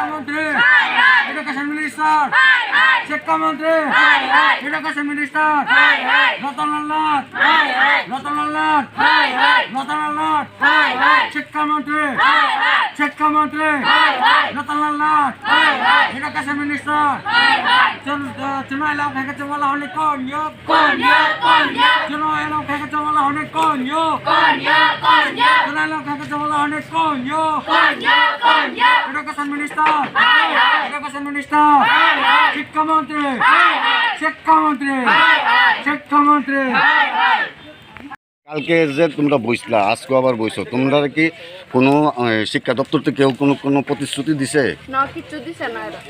শিক্ষামন্ত্রী education minister শিক্ষামন্ত্রী education minister Ratanlal Nath শিক্ষামন্ত্রী রতনলাল নাথ এডুকেশন মিনিস্টার চুনাই লাভ থেকে বলা হলে কোন চুনাই লাভ থেকে বলা হলে কোন চুনাই লাভ থেকে বলা হলে কোন এডুকেশন মিনিস্টার শিক্ষামন্ত্রী কালকে যে তোমরা বইসলা আজকে আবার বইছো তোমরা কি কোনো শিক্ষা দপ্তর থেকে কেউ কোনো প্রতিশ্রুতি দিছে না কিছু দিছে না এরা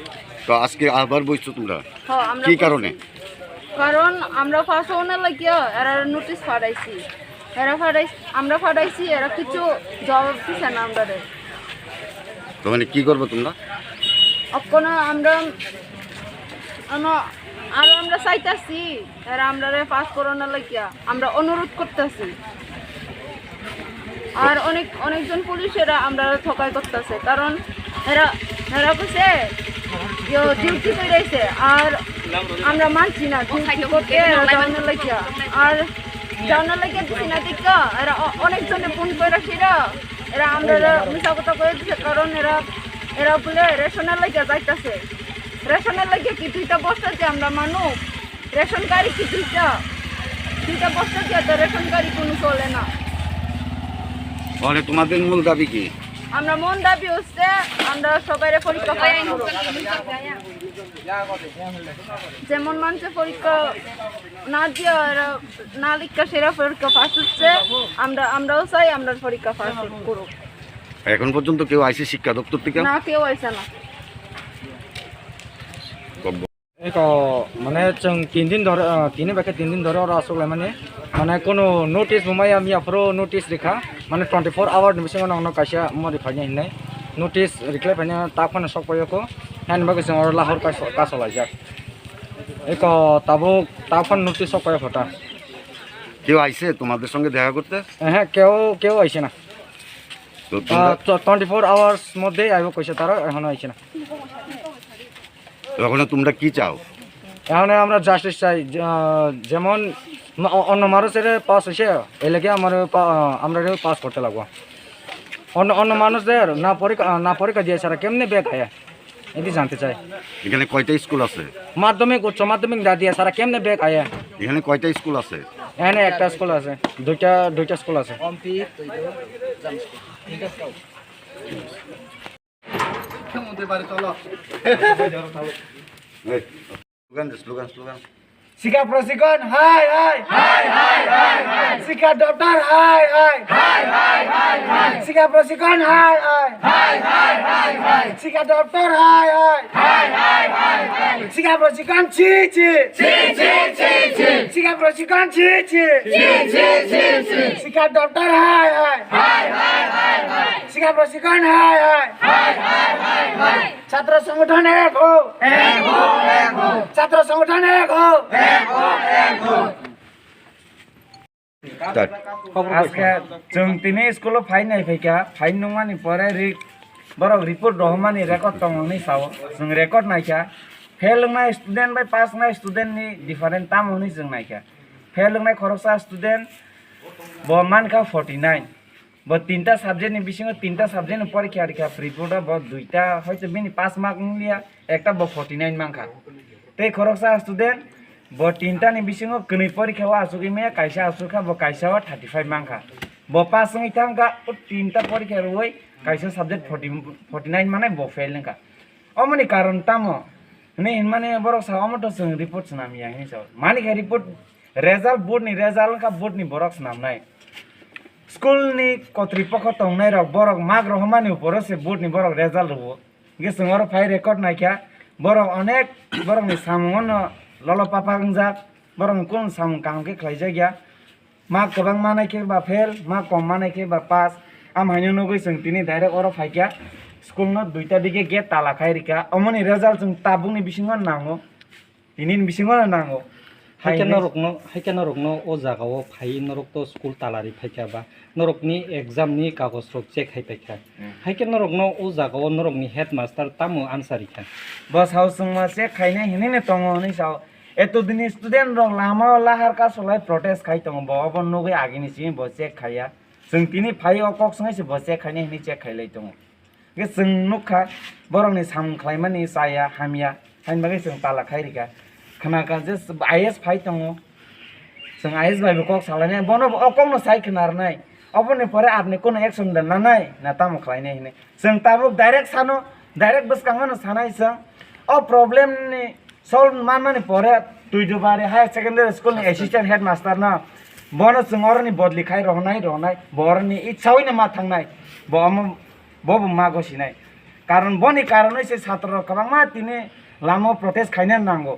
তো আজকে আবার বইছো তোমরা হ্যাঁ আমরা কি কারণে কারণ আমরা পাস হওয়ার লাগিয়া এরা নোটিশ ফাড়াইছি আমরা ফাড়াইছি এরা কিছু জবাব দিছে না আমাদের তো মানে কি করবো তোমরা অকনো আমরা আরো আমরা চাইতাছি এরা আমরা পাস করানোর লাগিয়া আমরা অনুরোধ করতেছি আর অনেকজন পুলিশেরা আমরা ঠকাই করতেছে কারণ এরা কইছে ডিউটি কইরাইছে আর আমরা মানছি না ডিউটি করতে যাওয়ানোর লাগিয়া আর যাওয়ানোর লাগিয়া দিছি না দেখা এরা অনেকজনে ফোন করে রাখিরা এরা আমরা মিশা কথা করে দিছে কারণ এরা বলে রেশনের লাগিয়া যাইতাছে রেশনের লাগিয়া কি দুইটা বস্তা যে আমরা মানুষ রেশন গাড়ি কি দুইটা বস্তা দিয়ে তো রেশন গাড়ি কোনো চলে না তাহলে তোমাদের মূল দাবি কি আমরা মন দাবি হচ্ছে আমরা সবাই পরীক্ষা পাই যেমন মানুষের পরীক্ষা না দিয়ে না লিখা সেরা পরীক্ষা ফার্স্ট হচ্ছে আমরাও চাই আমরা পরীক্ষা ফার্স্ট করুক এখন পর্যন্ত কেউ আইসি শিক্ষা দপ্তর থেকে না কেউ আইসে না মানে जों 3 दिन ধরে ওরা আসলে মানে কোনো নোটিস বুমাই আমি আফরো নোটিস রেখা মানে 24 आवर নিমিশে অন্য কাশা মরি ফাইনে হিনে নোটিস রিক্লাই ফাইনে তাফানে সকয়কো হ্যান বাগে जों ওরা লাহোর কাছলাই যা এক তাবো তাফান নোটিস সকয় ফটা কেউ আইসে তোমাদের সঙ্গে দেখা করতে হ্যাঁ কেউ আইছে না তো 24 আওয়ার্স মধ্যে আইব কইছে তারা এখনো আইছে না এখন তোমরা কি চাও এখন আমরা জাস্টিস চাই যেমন অন্য মানুষের পাস হয়েছে এই লাগে আমরা পাস করতে লাগবো অন্য মানুষদের না পরীক্ষা দিয়ে ছাড়া কেমনে ব্যাগ খায় এটি জানতে চাই এখানে কয়টা স্কুল আছে মাধ্যমিক উচ্চ মাধ্যমিক দা দিয়ে ছাড়া কেমনে ব্যাগ খায় এখানে কয়টা স্কুল আছে এখানে একটা স্কুল আছে দুইটা স্কুল আছে স্লোগান শিক্ষা প্রশিক্ষণ হাই শিক্ষা দপ্তর হাই শিক্ষা প্রশিক্ষণ হাই শিক্ষা দপ্তর হাই শিক্ষা প্রশিক্ষণ ছি শিক্ষা প্রশিক্ষণ ছি শিক্ষা দপ্তর হাই শিক্ষা প্রশিক্ষণ হাই ছাত্র সংগঠন এক হো ছাত্র সংগঠন এক হো আজকে जों दिनै स्कुलाव फाइनाय फैका फाइन नङानि परे बरक रिपोर्ट रहमानि रेकर्ड दंनि साव जों रेकर्ड नायका फेल नाय स्टुडेन्ट बाय पास नाय स्टुडेन्ट नि डिफरेंट तामनि जों नायका फेल नाय खरसा स्टुडेन्ट ब मानका 49 ब तीनटा साबजेक्ट नि बिसिङाव तीनटा साबजेक्ट नि परीक्षा रिका रिपोर्ट ब दुइटा हयतो बिनि 5 मार्क निया एकटा ब 49 मानका ते खरसा स्टुडेन्ट ब तीनटा नि बिसिङाव कनै परीक्षाव आसुगि मे कायसा आसुखा ब कायसावा 35 मानका ब पास नङै थांगा तीनटा परीक्षा रोय कायसा सब्जेक्ट 49 माने ब फेल नका अमनि कारण तामो ने माने बरक सामट जों रिपोर्ट नाम या हिसाब माने का रिपोर्ट रिजल्ट बोर्ड नि बरक नाम नाय स्कुल नि कतृपक्ष तंनाय रक बरक माग रहमानि ऊपर से बोर्ड नि बरक रिजल्ट हो गे जों फाइ रेकर्ड नायखा बरक अनेक बरक नि सामन ललो पापा गंजा बरक कोन साम कामके खलायजा गया मा गोबां मानायके बा फेल मा कम मानायके बा पास आम हायनो नगै जों दिनै डाइरेक्ट अर फायका स्कुल न दुइटा दिगे गेट ताला खायरिका अमनि रिजल्ट जों ताबुंनि बिसिङाव नांगौ दिनैनि बिसिङाव नांगौ Haike norokno o jagao phai norok to school talari phaika ba norokni exam ni kagos rok check hai paikha haike norokno o jagao norokni headmaster tamu ansari kha bus house ma check khaine hinine tongo ni sao এতদিন student রং লামা লাহার কা সলাই protest খাই তং ববন নগে আগিনি C বসে খায়া जों तिनी phi अकक संगैसो बसे खायने हिनि चेक खाइलाय दङ के जों नुखा बरंनि सामख्लायमानि साया हामिया हाइन बागै जों ताला खाइरिका खनाका जे आईएस फाइ दङ जों आईएस बाय बकक सालायने बनो अककनो साइ खनारनाय अपने परे आपने कोनो एक्शन दनानाय ना ताम खाइने हिने जों ताबो डाइरेक्ट सानो डाइरेक्ट बसकांगनो सानाय जों अ प्रॉब्लम नि सल्व मानमानि परे तुइदुबारे हायर सेकेन्डरी स्कुल नि असिस्टेन्ट हेडमास्टर ना बनो जों अरनि बदलि खाइ रहनाय बरनि इच्छावैनो मा थांनाय बबो मा गसिनाय कारण बनि कारणै से छात्र कबांमा तिने लामो प्रोटेस्ट खाइने नांगौ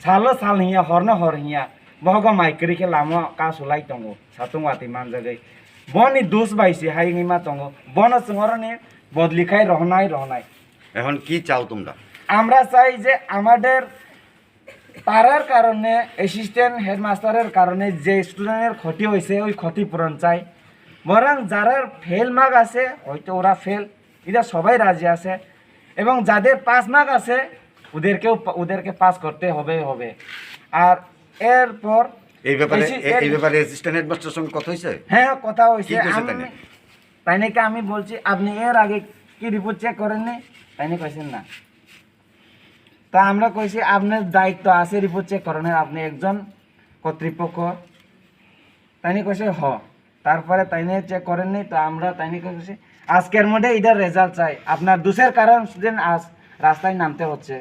सालो साल हिया हरनो हर हिया बहग माइक्रिके लामो कासुलाइ दंगो सातुंगाति मानजगै बनि दोष बाइसे हाइनि मा दंगो बनो जों अरनि बदलि खाइ रहनाय এখন কি চাও তোমরা আমরা চাই যে আমাদের তারার কারণে অ্যাসিস্ট্যান্ট হেডমাস্টারের কারণে যে স্টুডেন্টের ক্ষতি হয়েছে ওই ক্ষতিপূরণ চাই বরং যারা ফেল মার্ক আছে হয়তো ওরা ফেল এটা সবাই রাজি আছে এবং যাদের পাস মার্ক আছে ওদেরকে পাস করতে হবে আর এরপর এই ব্যাপারে অ্যাসিস্ট্যান্ট হেডমাস্টারের সঙ্গে কথা হয়েছে হ্যাঁ কথা হয়েছে কি কইছে তাইনে? তাই নাকি আমি বলছি আপনি এর আগে কি রিপোর্ট চেক করেননি তাই না কইছেন না তা আমরা কইছি আপনার দায়িত্ব আছে রিপোর্ট চেক করানোর আপনি একজন কর্তৃপক্ষ তাইনি কইছে হ তারপরে তাইনে চেক করেননি তো আমরা তাইনি কইছি আজকের মধ্যে এটার রেজাল্ট চাই আপনার দোষের কারণ স্টুডেন্ট আজ রাস্তায় নামতে হচ্ছে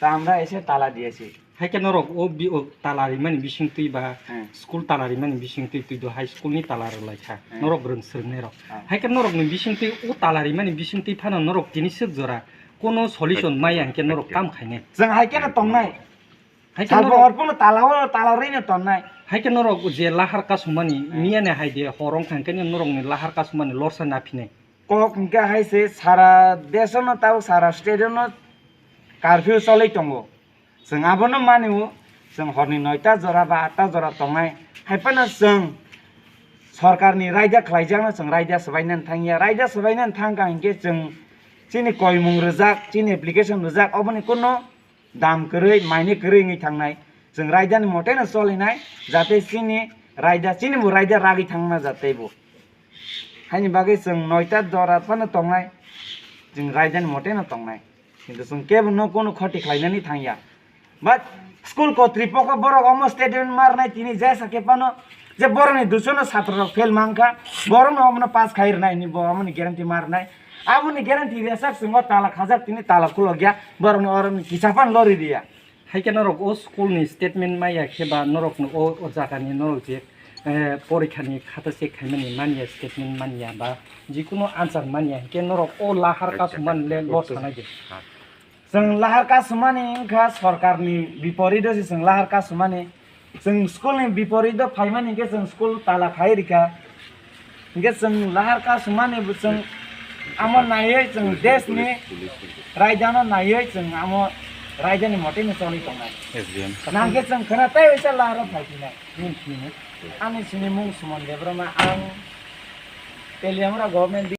তা আমরা এসে তালা দিয়েছি haike norok o talari mani bising tui ba school talari mani bising tui do high school ni talar lai kha norok brun sirne ro haike norok ni bising tui o talari mani bising tui phana norok tini sik jora kono solution mai anke norok kam khaine जों हाइकेना तंनाय haike सालबो norok हरपुनो तालारैनो तंनाय haike norok je lahar kasumani miane haide horong khangkeni norok ni lahar kasumani lorsa na phine কক ইনকা হাইছে সারা দেশনো তাও সারা স্টেটনো curfew চলাই দङ जों आबोनो मानियो जों हरनि 9टा जरा बा 8टा जरा तंनाय हाइफाना जों सरकारनि रायदा खालायजानो जों रायदा सबायनानै थांया रायदा सबायनानै थांगा इनके जों चिनि कयमुं रोजाक चिनि एप्लिकेशन रोजाक अबनि कोनो दाम गरै माइने गरैङै थांनाय जों रायदानि मतेनो चलिनाय जाहाथे चिनि रायदा रागै थांना जातेबो हाइनि बागै जों 9टा जरा फानो तंनाय जों रायदानि मतेनो तंनाय किन्तु जों केबो न कोनो खति खालायनानै थांया बात स्कुल कर्तृपक्ष बरक अम स्टेटमेन्ट मारनाय तिनी जायसाके पानो जे बरनि दुसनो छात्र फेल मांखा बरन अमनो पास खाइरनाय नि बमनि ग्यारेन्टी मारनाय आबुनि ग्यारेन्टी रेसाक संग ताला खाजाक तिनी ताला खुलो गया बरन अरनि हिसाबन लरि दिया haike norok o school ni statement maya kheba norok no o jagani norok je পরীক্ষানি খাতা চেক খাইমানি মানিয়া স্টেটমেন্ট মানিয়া বা যিকোনো আনসার মানিয়া কে নরক ও লাহার কাজ মানলে লস খানাই দে जों लाहार कासुमानि इनका सरकारनि विपरीत जों लाहार कासुमानि जों स्कुलनि विपरीत फाइमानि के जों स्कुल ताला खाइरिका इनके जों लाहार कासुमानि जों आम नायै जों देशनि रायदानो नायै जों आम रायदानि मतेनो चलि दंनाय नांगे जों खोनाताय वैसा लाहार फाइथिनाय मिन्थिनो आंनि सिनि मुं सुमन देब्रमा आं तेलियामरा गभर्नमेन्ट